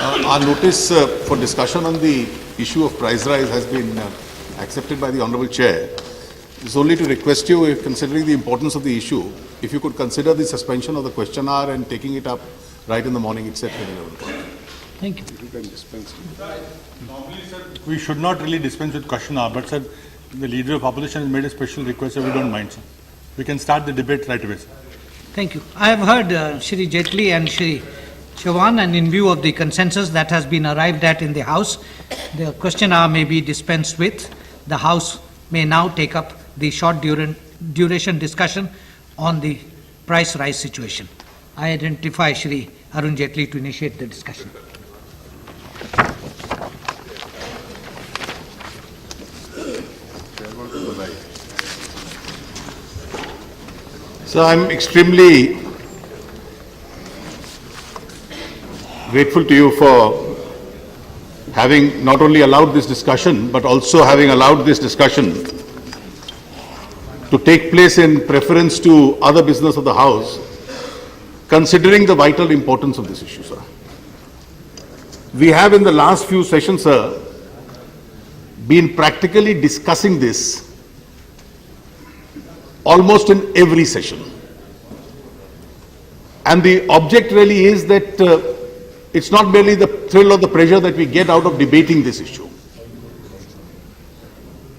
Our notice for discussion on the issue of price rise has been accepted by the Honourable Chair. It's only to request you, if considering the importance of the issue, if you could consider the suspension of the question hour and taking it up right in the morning itself at 11 o'clock. Thank you. Normally, sir, we should not really dispense with question hour, but sir, the leader of opposition has made a special request, so we don't mind, sir. We can start the debate right away, sir. Thank you. I have heard Shri Jaitley and Shri Chauhan, and in view of the consensus that has been arrived at in the House, the question hour may be dispensed with. The House may now take up the short duration discussion on the price rise situation. I identify Shri Arun Jaitley to initiate the discussion. So I'm extremely grateful to you for having not only allowed this discussion, but also having allowed this discussion to take place in preference to other business of the House, considering the vital importance of this issue, sir. We have in the last few sessions, sir, been practically discussing this almost in every session. And the object really is that it's not merely the thrill or the pleasure that we get out of debating this issue.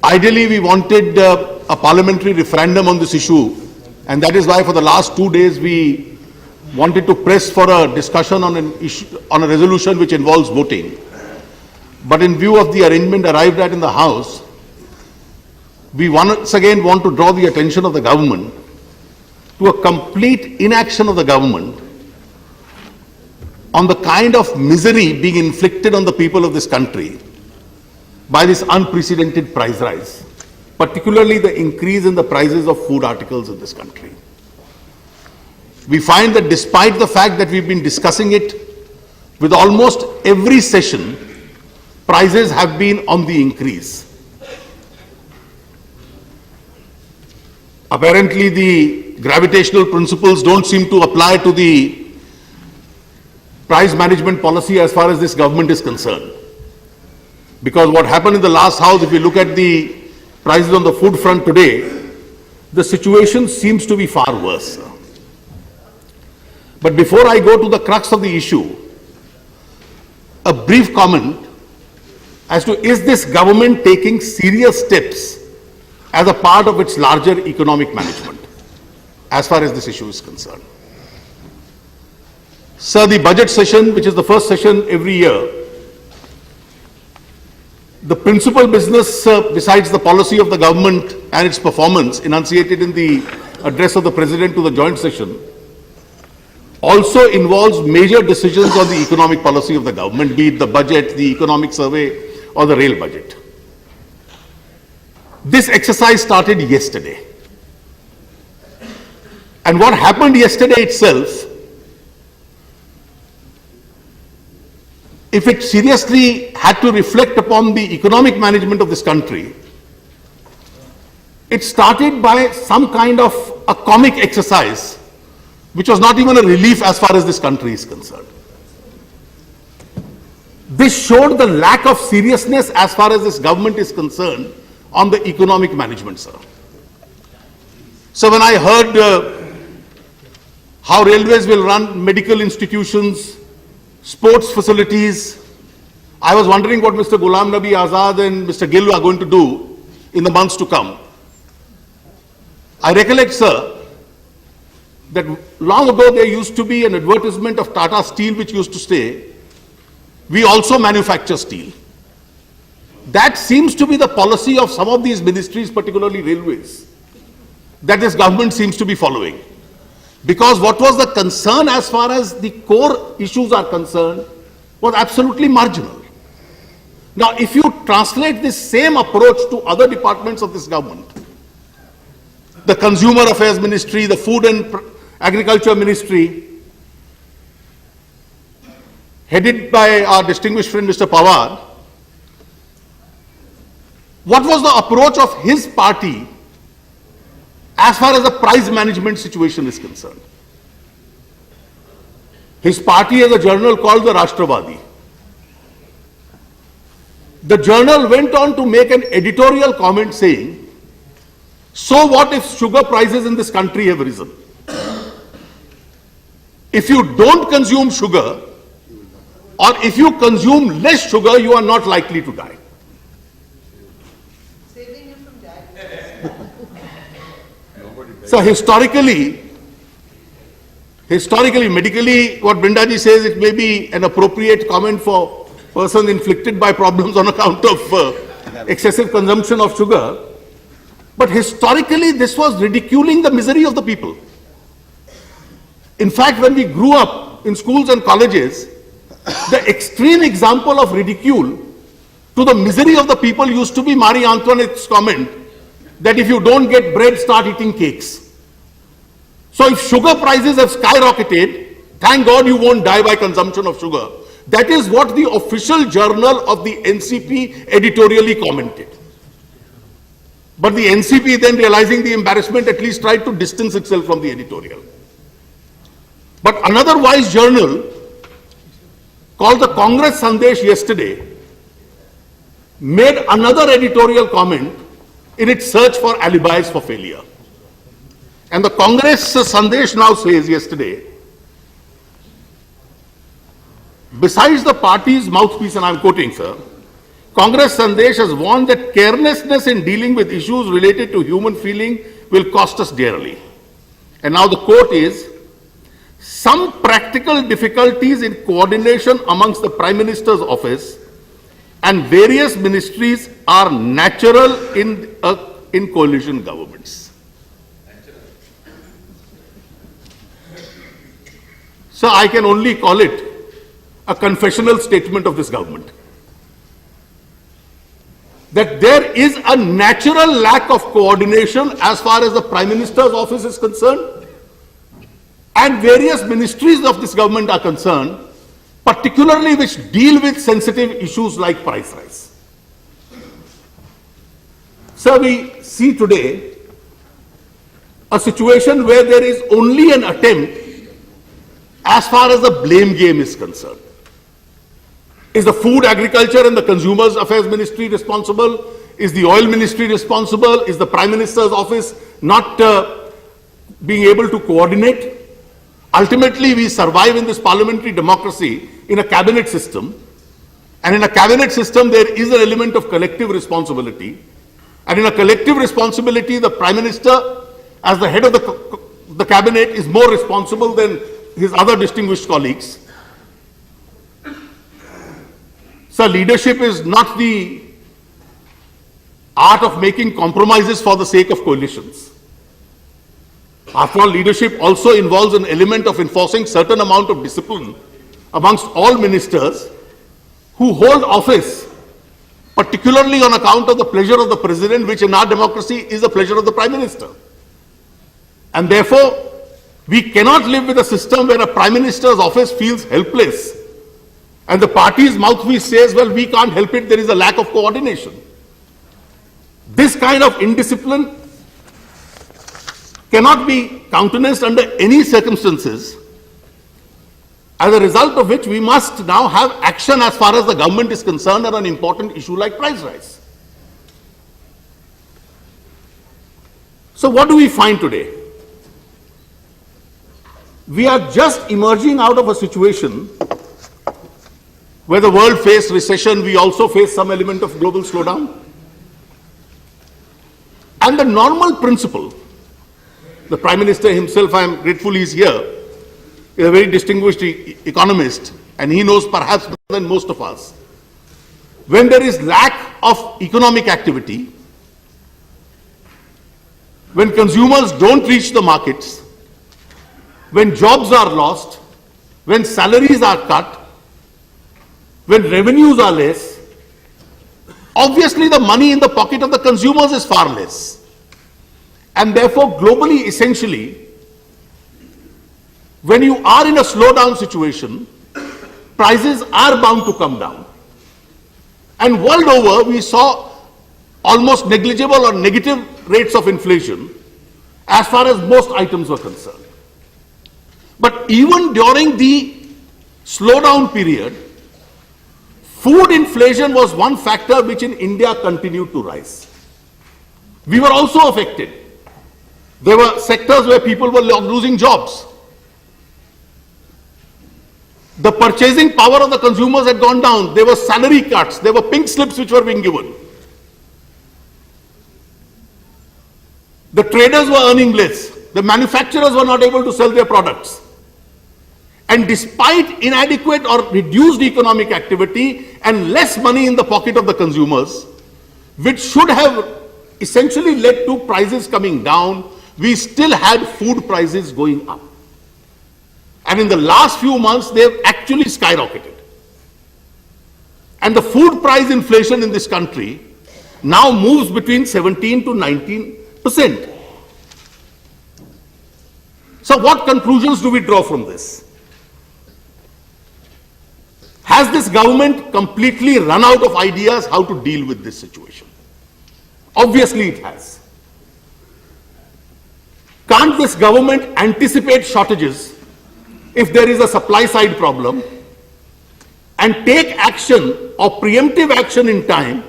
Ideally, we wanted a parliamentary referendum on this issue, and that is why for the last 2 days we wanted to press for a discussion on an issue, on a resolution which involves voting. But in view of the arrangement arrived at in the House, we once again want to draw the attention of the government to a complete inaction of the government on the kind of misery being inflicted on the people of this country by this unprecedented price rise, particularly the increase in the prices of food articles in this country. We find that despite the fact that we've been discussing it with almost every session, prices have been on the increase. Apparently, the gravitational principles don't seem to apply to the price management policy as far as this government is concerned. Because what happened in the last House, if you look at the prices on the food front today, the situation seems to be far worse. But before I go to the crux of the issue, a brief comment as to, is this government taking serious steps as a part of its larger economic management as far as this issue is concerned? Sir, the budget session, which is the first session every year, the principal business besides the policy of the government and its performance enunciated in the address of the President to the joint session also involves major decisions on the economic policy of the government, be it the budget, the economic survey or the rail budget. This exercise started yesterday. And what happened yesterday itself, if it seriously had to reflect upon the economic management of this country, it started by some kind of a comic exercise, which was not even a relief as far as this country is concerned. This showed the lack of seriousness as far as this government is concerned on the economic management, sir. So when I heard how railways will run medical institutions, sports facilities, I was wondering what Mr. Ghulam Nabi Azad and Mr. Gill are going to do in the months to come. I recollect, sir, that long ago there used to be an advertisement of Tata Steel which used to say, "We also manufacture steel." That seems to be the policy of some of these ministries, particularly railways, that this government seems to be following. Because what was the concern as far as the core issues are concerned was absolutely marginal. Now, if you translate this same approach to other departments of this government, the Consumer Affairs Ministry, the Food and Agriculture Ministry, headed by our distinguished friend Mr. Pawar, what was the approach of his party as far as the price management situation is concerned? His party has a journal called the Rashtravadi. the journal went on to make an editorial comment saying, so what if sugar prices in this country have risen? If you don't consume sugar, or if you consume less sugar, you are not likely to die. Saving him from dying. So historically, medically, what Brindaji says, it may be an appropriate comment for persons inflicted by problems on account of excessive consumption of sugar. But historically, this was ridiculing the misery of the people. In fact, when we grew up in schools and colleges, the extreme example of ridicule to the misery of the people used to be Marie Antoinette's comment that if you don't get bread, start eating cakes. So if sugar prices have skyrocketed, thank God you won't die by consumption of sugar. That is what the official journal of the NCP editorially commented. But the NCP, then realizing the embarrassment, at least tried to distance itself from the editorial. But another wise journal called the Congress Sandesh yesterday made another editorial comment in its search for alibis for failure. And the Congress Sandesh now says yesterday, besides the party's mouthpiece, and I'm quoting, sir, Congress Sandesh has warned that carelessness in dealing with issues related to human feeling will cost us dearly. And now the quote is, some practical difficulties in coordination amongst the Prime Minister's office and various ministries are natural in coalition governments. So I can only call it a confessional statement of this government. That there is a natural lack of coordination as far as the Prime Minister's office is concerned and various ministries of this government are concerned, particularly which deal with sensitive issues like price rise. So we see today a situation where there is only an attempt as far as the blame game is concerned. Is the Food, Agriculture and the Consumers Affairs Ministry responsible? Is the Oil Ministry responsible? Is the Prime Minister's office not being able to coordinate? Ultimately, we survive in this parliamentary democracy in a cabinet system. And in a cabinet system, there is an element of collective responsibility. And in a collective responsibility, the Prime Minister, as the head of the cabinet, is more responsible than his other distinguished colleagues. So leadership is not the art of making compromises for the sake of coalitions. After all, leadership also involves an element of enforcing certain amount of discipline amongst all ministers who hold office, particularly on account of the pleasure of the president, which in our democracy is the pleasure of the Prime Minister. And therefore, we cannot live with a system where a Prime Minister's office feels helpless and the party's mouthpiece says, well, we can't help it, there is a lack of coordination. This kind of indiscipline cannot be countenanced under any circumstances, as a result of which we must now have action as far as the government is concerned on an important issue like price rise. So what do we find today? We are just emerging out of a situation where the world faced recession, we also face some element of global slowdown. And the normal principle, the Prime Minister himself, I am grateful he is here, is a very distinguished economist, and he knows perhaps better than most of us. When there is lack of economic activity, when consumers don't reach the markets, when jobs are lost, when salaries are cut, when revenues are less, obviously the money in the pocket of the consumers is far less. And therefore, globally, essentially, when you are in a slowdown situation, prices are bound to come down. And world over, we saw almost negligible or negative rates of inflation as far as most items were concerned. But even during the slowdown period, food inflation was one factor which in India continued to rise. We were also affected. There were sectors where people were losing jobs. The purchasing power of the consumers had gone down. There were salary cuts. There were pink slips which were being given. The traders were earning less. The manufacturers were not able to sell their products. And despite inadequate or reduced economic activity and less money in the pocket of the consumers, which should have essentially led to prices coming down, we still had food prices going up. And in the last few months, they have actually skyrocketed. And the food price inflation in this country now moves between 17 to 19%. So what conclusions do we draw from this? Has this government completely run out of ideas how to deal with this situation? Obviously it has. Can't this government anticipate shortages if there is a supply side problem and take action or preemptive action in time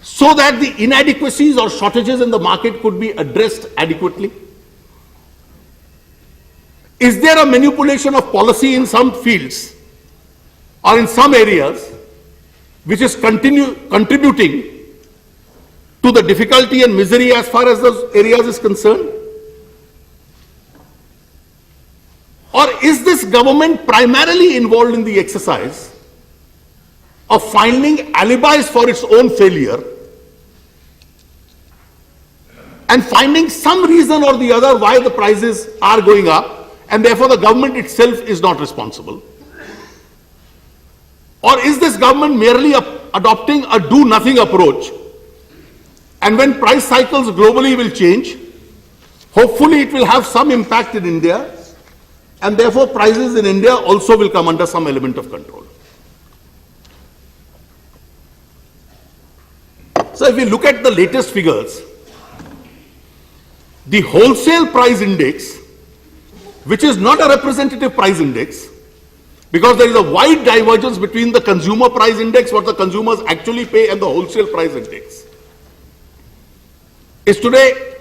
so that the inadequacies or shortages in the market could be addressed adequately? Is there a manipulation of policy in some fields or in some areas which is contributing to the difficulty and misery as far as those areas is concerned? Or is this government primarily involved in the exercise of finding alibis for its own failure and finding some reason or the other why the prices are going up, and therefore the government itself is not responsible? Or is this government merely adopting a do-nothing approach, and when price cycles globally will change, hopefully it will have some impact in India, and therefore prices in India also will come under some element of control? So if we look at the latest figures, the wholesale price index, which is not a representative price index, because there is a wide divergence between the consumer price index, what the consumers actually pay, and the wholesale price index, is today,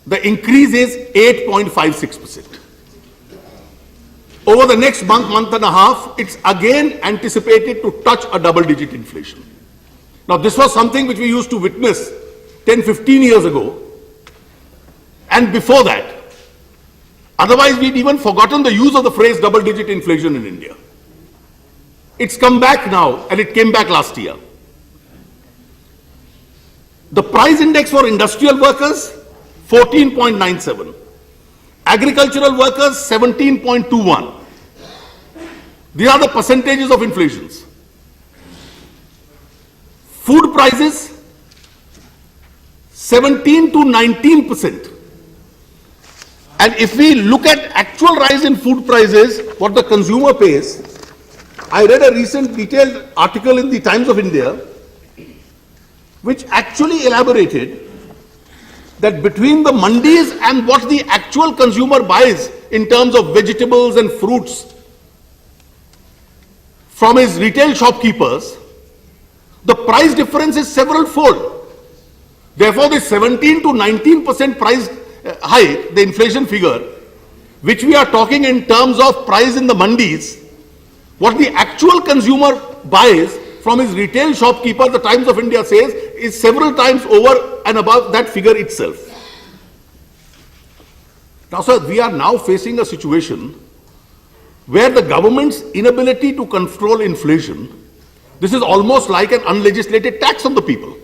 the increase is 8.56%. Over the next month and a half, it's again anticipated to touch a double-digit inflation. Now, this was something which we used to witness 10, 15 years ago, and before that. Otherwise, we'd even forgotten the use of the phrase double-digit inflation in India. It's come back now, and it came back last year. The price index for industrial workers, 14.97. Agricultural workers, 17.21. These are the percentages of inflations. Food prices, 17 to 19%. And if we look at actual rise in food prices, what the consumer pays, I read a recent detailed article in the Times of India, which actually elaborated that between the mandis and what the actual consumer buys in terms of vegetables and fruits from his retail shopkeepers, the price difference is several fold. Therefore, the 17 to 19% price hike, the inflation figure, which we are talking in terms of price in the mandis, what the actual consumer buys from his retail shopkeeper, the Times of India says, is several times over and above that figure itself. Now, sir, we are now facing a situation where the government's inability to control inflation, this is almost like an unlegislated tax on the people.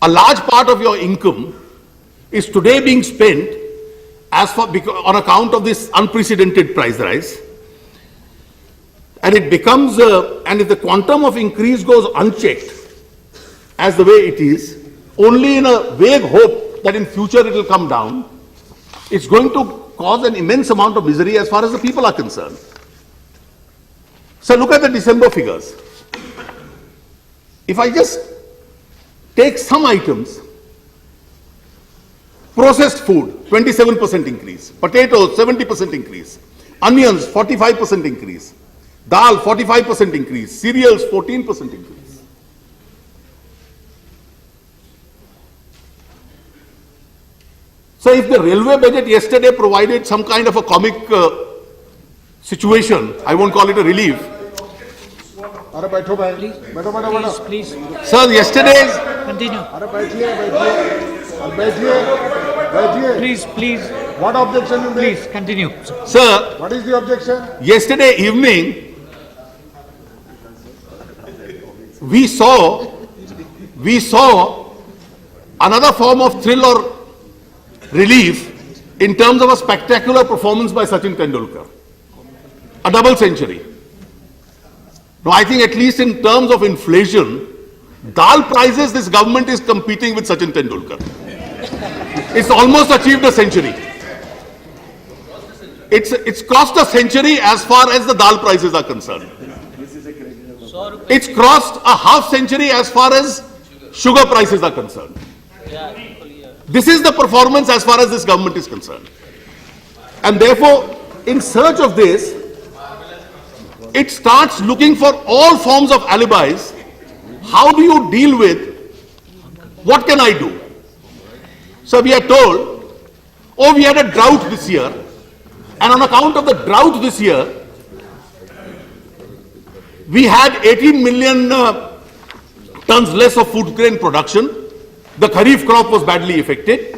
A large part of your income is today being spent on account of this unprecedented price rise. And it becomes, and if the quantum of increase goes unchecked, as the way it is, only in a vague hope that in future it will come down, it's going to cause an immense amount of misery as far as the people are concerned. So look at the December figures. If I just take some items, processed food, 27% increase, potatoes, 70% increase, onions, 45% increase, Dal 45% increase, cereals 14% increase. So if the railway budget yesterday provided some kind of a comic situation, I won't call it a relief. अरे बैठो भाई बैठो बैठो बैठो Please, Sir, yesterday's continue. अरे बैठिए बैठिए और बैठिए बैठिए Please, what objection you please, continue. sir, what is the objection yesterday evening, we saw another form of thrill or relief in terms of a spectacular performance by Sachin Tendulkar. A double century. Now, I think at least in terms of inflation, dal prices, this government is competing with Sachin Tendulkar. It's almost achieved a century. It's crossed a century as far as the dal prices are concerned. It's crossed a half century as far as sugar prices are concerned. This is the performance as far as this government is concerned. And therefore, in search of this, it starts looking for all forms of alibis. How do you deal with, what can I do? So we are told, oh, we had a drought this year, and on account of the drought this year, we had 18 million tons less of food grain production. The Kharif crop was badly affected.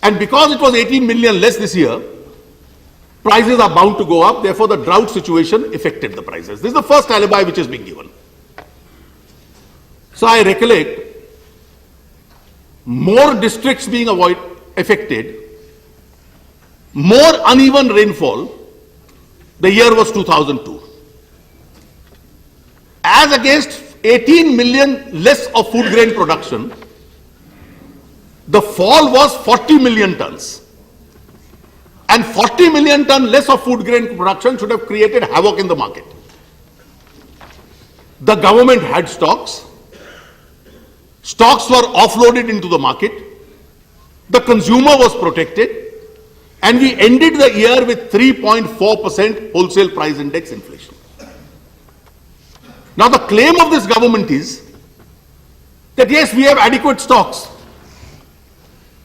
And because it was 18 million less this year, prices are bound to go up. Therefore, the drought situation affected the prices. This is the first alibi which has been given. So I recollect more districts being affected, more uneven rainfall. The year was 2002. As against 18 million less of food grain production, the fall was 40 million tons. And 40 million ton less of food grain production should have created havoc in the market. The government had stocks. Stocks were offloaded into the market. The consumer was protected. And we ended the year with 3.4% wholesale price index inflation. Now the claim of this government is that yes, we have adequate stocks.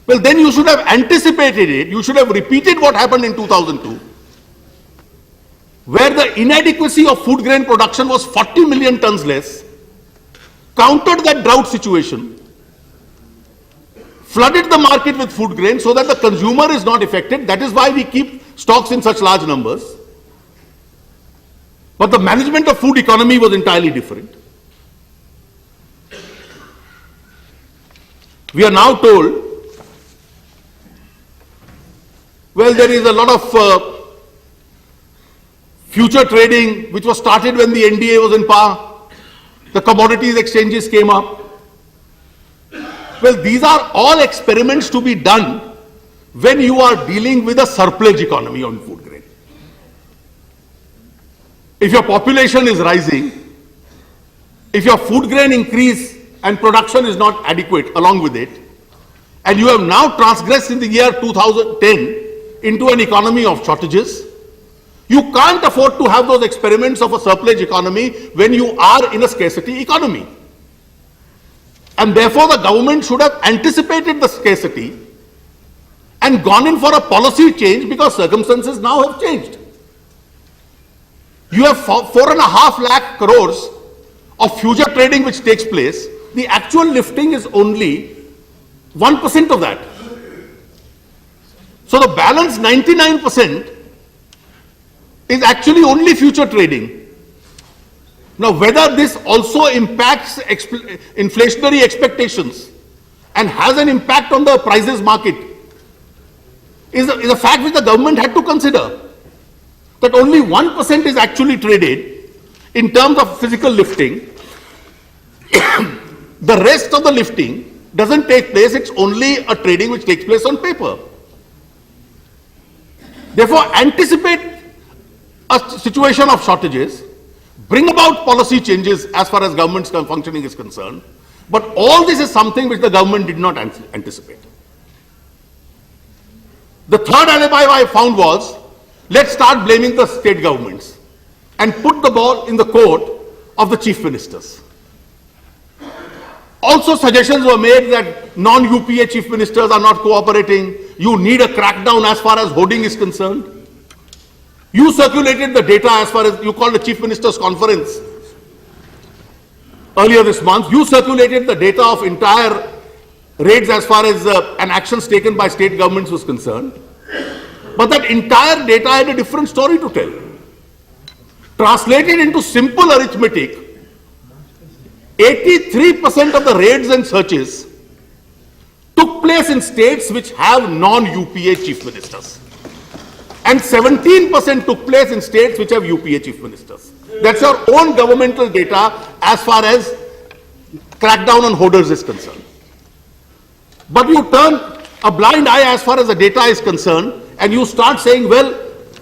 Well, then you should have anticipated it. You should have repeated what happened in 2002, where the inadequacy of food grain production was 40 million tons less, countered that drought situation, flooded the market with food grain so that the consumer is not affected. That is why we keep stocks in such large numbers. But the management of food economy was entirely different. We are now told, well, there is a lot of future trading which was started when the NDA was in power. The commodities exchanges came up. Well, these are all experiments to be done when you are dealing with a surplus economy on food grain. If your population is rising, if your food grain increase and production is not adequate along with it, and you have now transgressed in the year 2010 into an economy of shortages, you can't afford to have those experiments of a surplus economy when you are in a scarcity economy. And therefore the government should have anticipated the scarcity and gone in for a policy change because circumstances now have changed. You have 4.5 lakh crores of future trading which takes place. The actual lifting is only 1% of that. So the balance 99% is actually only future trading. Now whether this also impacts inflationary expectations and has an impact on the prices market is a fact which the government had to consider. That only 1% is actually traded in terms of physical lifting. The rest of the lifting doesn't take place, it's only a trading which takes place on paper. Therefore, anticipate a situation of shortages, bring about policy changes as far as government's functioning is concerned, but all this is something which the government did not anticipate. The third alibi I found was, let's start blaming the state governments. and put the ball in the court of the chief ministers. Also suggestions were made that non-UPA chief ministers are not cooperating. You need a crackdown as far as hoarding is concerned. You circulated the data as far as you called the chief ministers conference earlier this month. You circulated the data of entire raids as far as and actions taken by state governments was concerned. But that entire data had a different story to tell. Translated into simple arithmetic, 83% of the raids and searches took place in states which have non-UPA chief ministers. And 17% took place in states which have UPA chief ministers. That's your own governmental data as far as crackdown on hoarders is concerned. But you turn a blind eye as far as the data is concerned, and you start saying, well,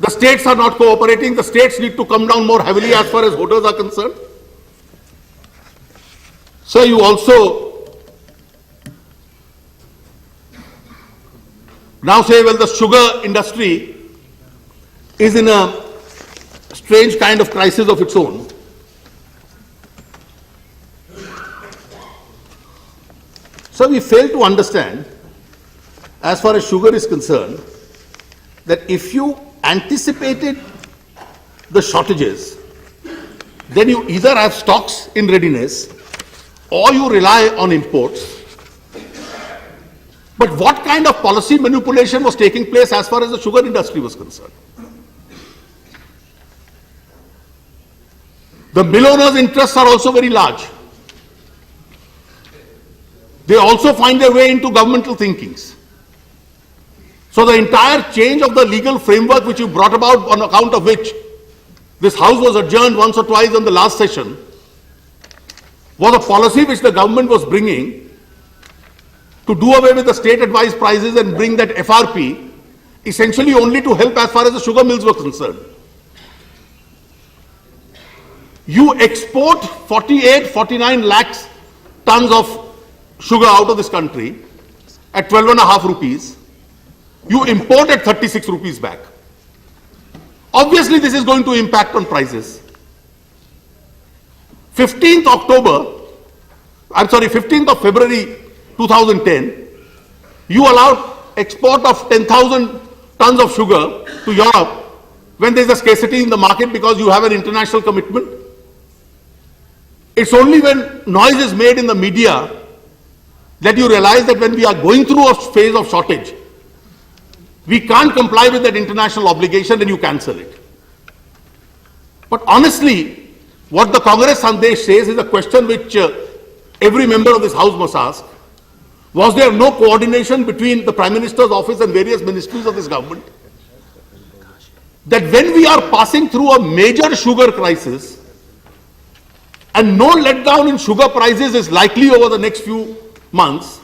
the states are not cooperating, the states need to come down more heavily as far as hoarders are concerned. So you also now say, well, the sugar industry is in a strange kind of crisis of its own. So we fail to understand, as far as sugar is concerned, that if you anticipated the shortages, then you either have stocks in readiness or you rely on imports. But what kind of policy manipulation was taking place as far as the sugar industry was concerned? The mill owners' interests are also very large. They also find their way into governmental thinkings. So the entire change of the legal framework which you brought about, on account of which this House was adjourned once or twice in the last session, was a policy which the government was bringing to do away with the state advised prices and bring that FRP, essentially only to help as far as the sugar mills were concerned. You export 49 lakhs tons of sugar out of this country at 12.5 rupees. You import at 36 rupees back. Obviously, this is going to impact on prices. 15th of February 2010, you allowed export of 10,000 tons of sugar to Europe when there is a scarcity in the market because you have an international commitment. It's only when noise is made in the media that you realize that when we are going through a phase of shortage, we can't comply with that international obligation and you cancel it. But honestly, what the Congress Sandesh says is a question which every member of this House must ask. Was there no coordination between the Prime Minister's office and various ministries of this government? That when we are passing through a major sugar crisis and no letdown in sugar prices is likely over the next few months,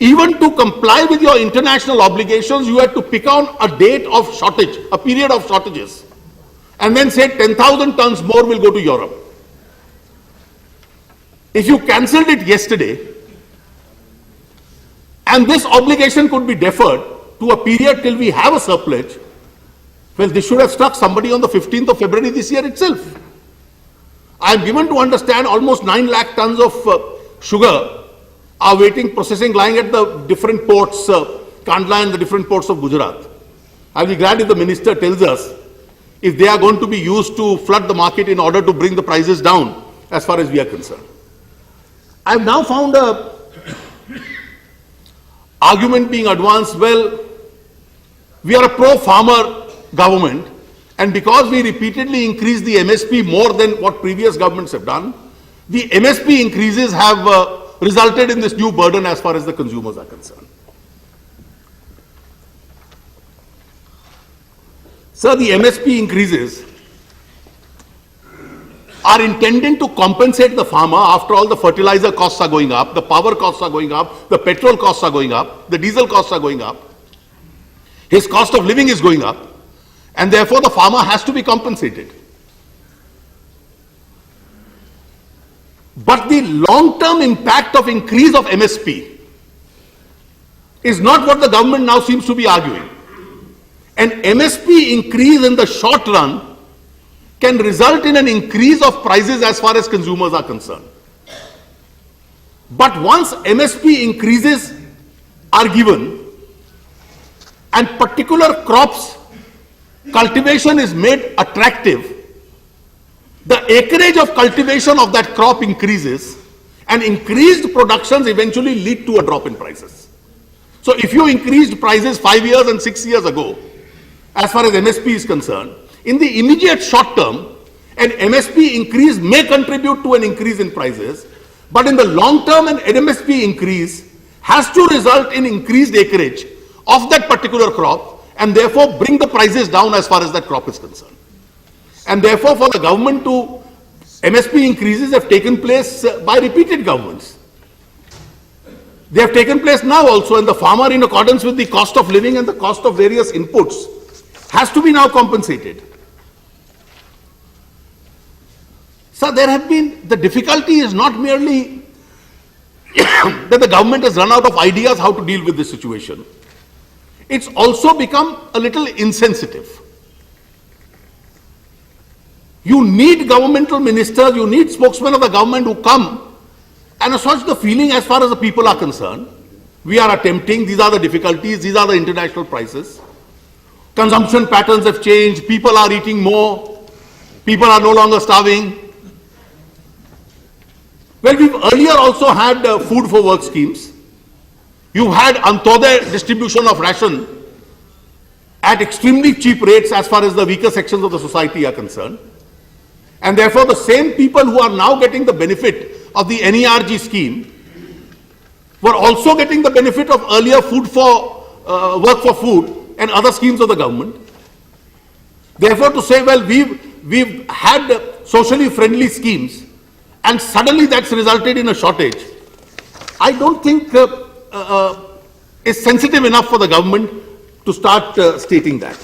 even to comply with your international obligations, you had to pick on a date of shortage, a period of shortages, and then say 10,000 tons more will go to Europe. If you cancelled it yesterday, and this obligation could be deferred to a period till we have a surplus, well, this should have struck somebody on the 15th of February this year itself. I am given to understand almost 9 lakh tons of sugar are waiting, processing, lying at the different ports, Kandla and the different ports of Gujarat. I'll be glad if the minister tells us if they are going to be used to flood the market in order to bring the prices down as far as we are concerned. I've now found a argument being advanced, well, we are a pro-farmer government, and because we repeatedly increase the MSP more than what previous governments have done, the MSP increases have resulted in this new burden as far as the consumers are concerned. Sir, the MSP increases are intended to compensate the farmer. After all, the fertilizer costs are going up, the power costs are going up, the petrol costs are going up, the diesel costs are going up, his cost of living is going up, and therefore the farmer has to be compensated. But the long-term impact of increase of MSP is not what the government now seems to be arguing. An MSP increase in the short run can result in an increase of prices as far as consumers are concerned. But once MSP increases are given and particular crops cultivation is made attractive, the acreage of cultivation of that crop increases and increased productions eventually lead to a drop in prices. So if you increased prices 5 years and 6 years ago, as far as MSP is concerned, in the immediate short term, an MSP increase may contribute to an increase in prices, but in the long term, an MSP increase has to result in increased acreage of that particular crop and therefore bring the prices down as far as that crop is concerned. And therefore, for the government to, MSP increases have taken place by repeated governments. They have taken place now also, and the farmer, in accordance with the cost of living and the cost of various inputs, has to be now compensated. So there have been, the difficulty is not merely that the government has run out of ideas how to deal with this situation. It's also become a little insensitive. You need governmental ministers, you need spokesmen of the government who come and assert the feeling as far as the people are concerned. We are attempting, these are the difficulties, these are the international prices. Consumption patterns have changed, people are eating more, people are no longer starving. Well, we've earlier also had food for work schemes. You had Antodaya distribution of ration at extremely cheap rates as far as the weaker sections of the society are concerned. And therefore, the same people who are now getting the benefit of the NERG scheme were also getting the benefit of earlier food for work for food and other schemes of the government. Therefore, to say, well, we've had socially friendly schemes and suddenly that's resulted in a shortage, I don't think is sensitive enough for the government to start stating that.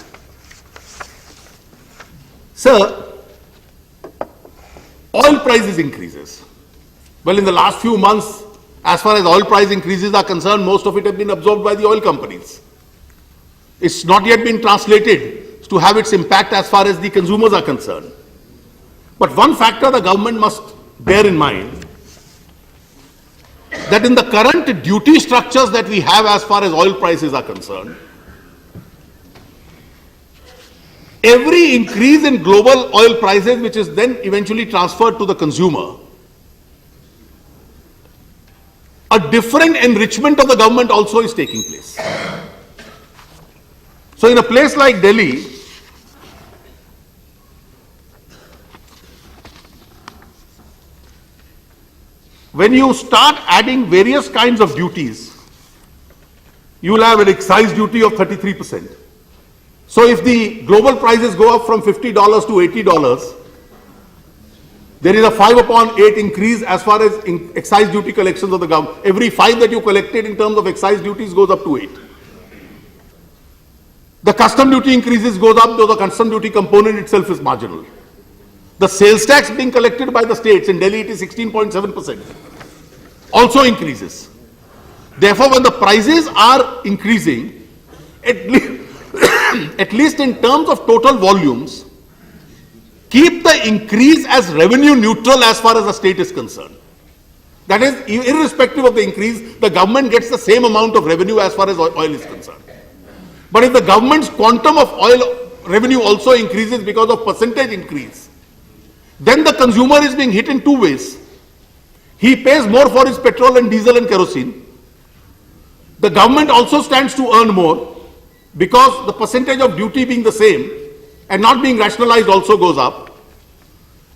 Sir, oil prices increases. Well, in the last few months, as far as oil price increases are concerned, most of it have been absorbed by the oil companies. It's not yet been translated to have its impact as far as the consumers are concerned. But one factor the government must bear in mind, that in the current duty structures that we have as far as oil prices are concerned, every increase in global oil prices, which is then eventually transferred to the consumer, a different enrichment of the government also is taking place. So in a place like Delhi, when you start adding various kinds of duties, you will have an excise duty of 33%. So if the global prices go up from $50 to $80, there is a 5/8 increase as far as excise duty collections of the government. Every 5 that you collected in terms of excise duties goes up to 8. The custom duty increases goes up, though the custom duty component itself is marginal. The sales tax being collected by the states, in Delhi it is 16.7%, also increases. Therefore, when the prices are increasing, at least in terms of total volumes, keep the increase as revenue neutral as far as the state is concerned. That is, irrespective of the increase, the government gets the same amount of revenue as far as oil is concerned. But if the government's quantum of oil revenue also increases because of percentage increase, then the consumer is being hit in two ways. He pays more for his petrol and diesel and kerosene. The government also stands to earn more because the percentage of duty being the same and not being rationalized also goes up.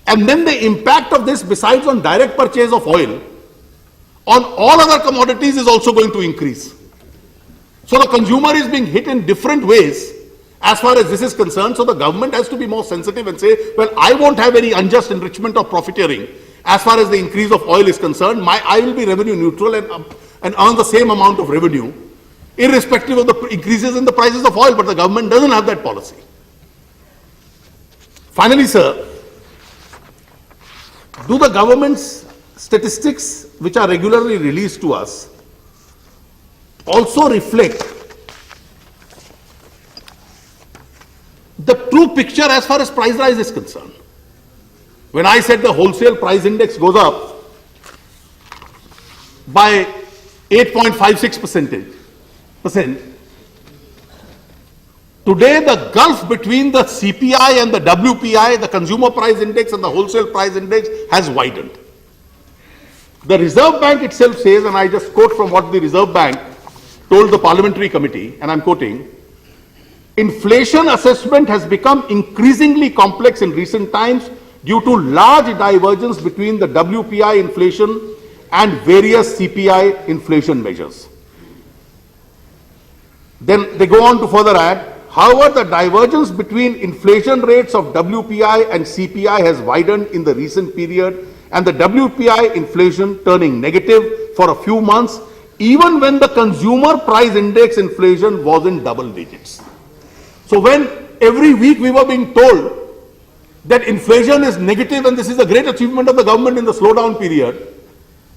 And then the impact of this, besides on direct purchase of oil, on all other commodities is also going to increase. So the consumer is being hit in different ways as far as this is concerned. So the government has to be more sensitive and say, well, I won't have any unjust enrichment or profiteering as far as the increase of oil is concerned. I will be revenue neutral and earn the same amount of revenue, irrespective of the increases in the prices of oil. But the government doesn't have that policy. Finally, sir, do the government's statistics, which are regularly released to us, also reflect the true picture as far as price rise is concerned? When I said the wholesale price index goes up by 8.56%, today the gulf between the CPI and the WPI, the consumer price index and the wholesale price index has widened. The Reserve Bank itself says, and I just quote from what the Reserve Bank told the parliamentary committee, and I'm quoting, inflation assessment has become increasingly complex in recent times due to large divergence between the WPI inflation and various CPI inflation measures. Then they go on to further add, however, the divergence between inflation rates of WPI and CPI has widened in the recent period, and the WPI inflation turning negative for a few months, even when the consumer price index inflation was in double digits. So when every week we were being told that inflation is negative and this is a great achievement of the government in the slowdown period,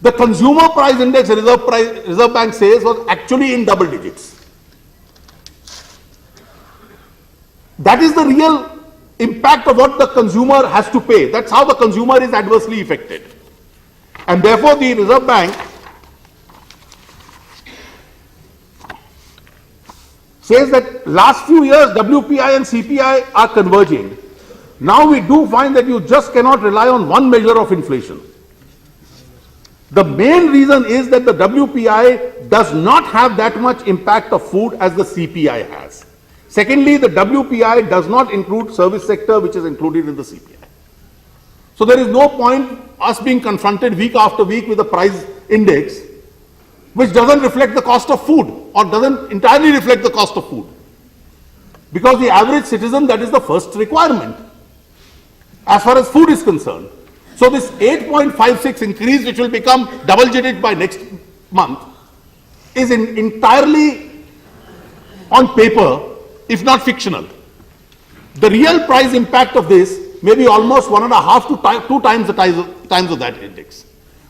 the consumer price index Reserve Bank says was actually in double digits. That is the real impact of what the consumer has to pay. That's how the consumer is adversely affected. And therefore the Reserve Bank says that last few years WPI and CPI are converging. Now we do find that you just cannot rely on one measure of inflation. The main reason is that the WPI does not have that much impact of food as the CPI has. Secondly, the WPI does not include service sector, which is included in the CPI. So there is no point us being confronted week after week with a price index which doesn't reflect the cost of food or doesn't entirely reflect the cost of food. Because the average citizen, that is the first requirement as far as food is concerned. So this 8.56 increase, which will become double digit by next month, is entirely on paper, if not fictional. The real price impact of this may be almost 1.5 to 2 times the times of that index.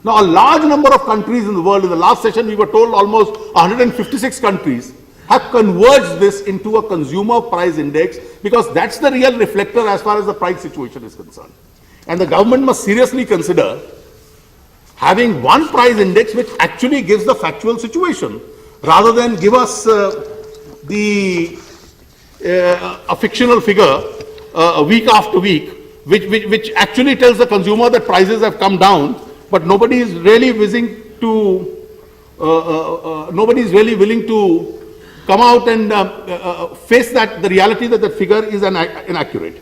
Now, a large number of countries in the world, in the last session we were told almost 156 countries have converged this into a consumer price index, because that's the real reflector as far as the price situation is concerned. And the government must seriously consider having one price index which actually gives the factual situation, rather than give us a fictional figure week after week, which actually tells the consumer that prices have come down, but nobody is really willing to come out and face the reality that the figure is inaccurate.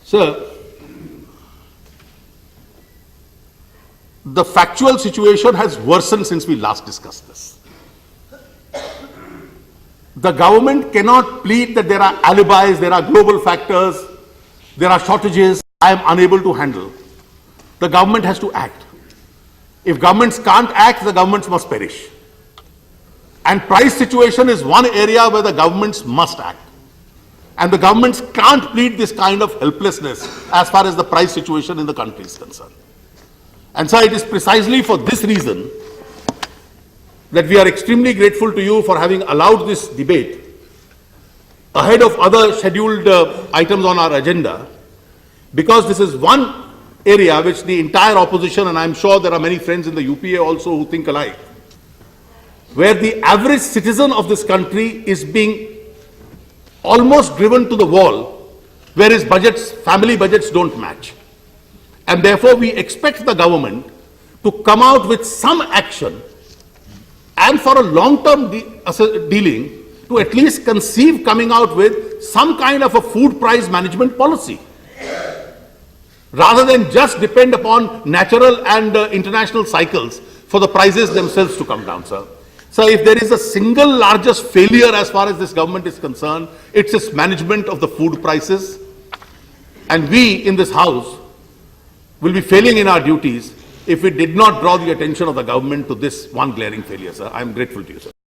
Sir, the factual situation has worsened since we last discussed this. The government cannot plead that there are alibis, there are global factors, there are shortages, I am unable to handle. The government has to act. If governments can't act, the governments must perish. And price situation is one area where the governments must act. And the governments can't plead this kind of helplessness as far as the price situation in the country is concerned. And so it is precisely for this reason that we are extremely grateful to you for having allowed this debate ahead of other scheduled items on our agenda, because this is one area which the entire opposition, and I'm sure there are many friends in the UPA also who think alike, where the average citizen of this country is being almost driven to the wall, where his budgets, family budgets don't match. And therefore we expect the government to come out with some action, and for a long-term dealing, to at least conceive coming out with some kind of a food price management policy, rather than just depend upon natural and international cycles for the prices themselves to come down, sir. So if there is a single largest failure as far as this government is concerned, it's its management of the food prices. And we in this house will be failing in our duties if we did not draw the attention of the government to this one glaring failure, sir. I am grateful to you, sir.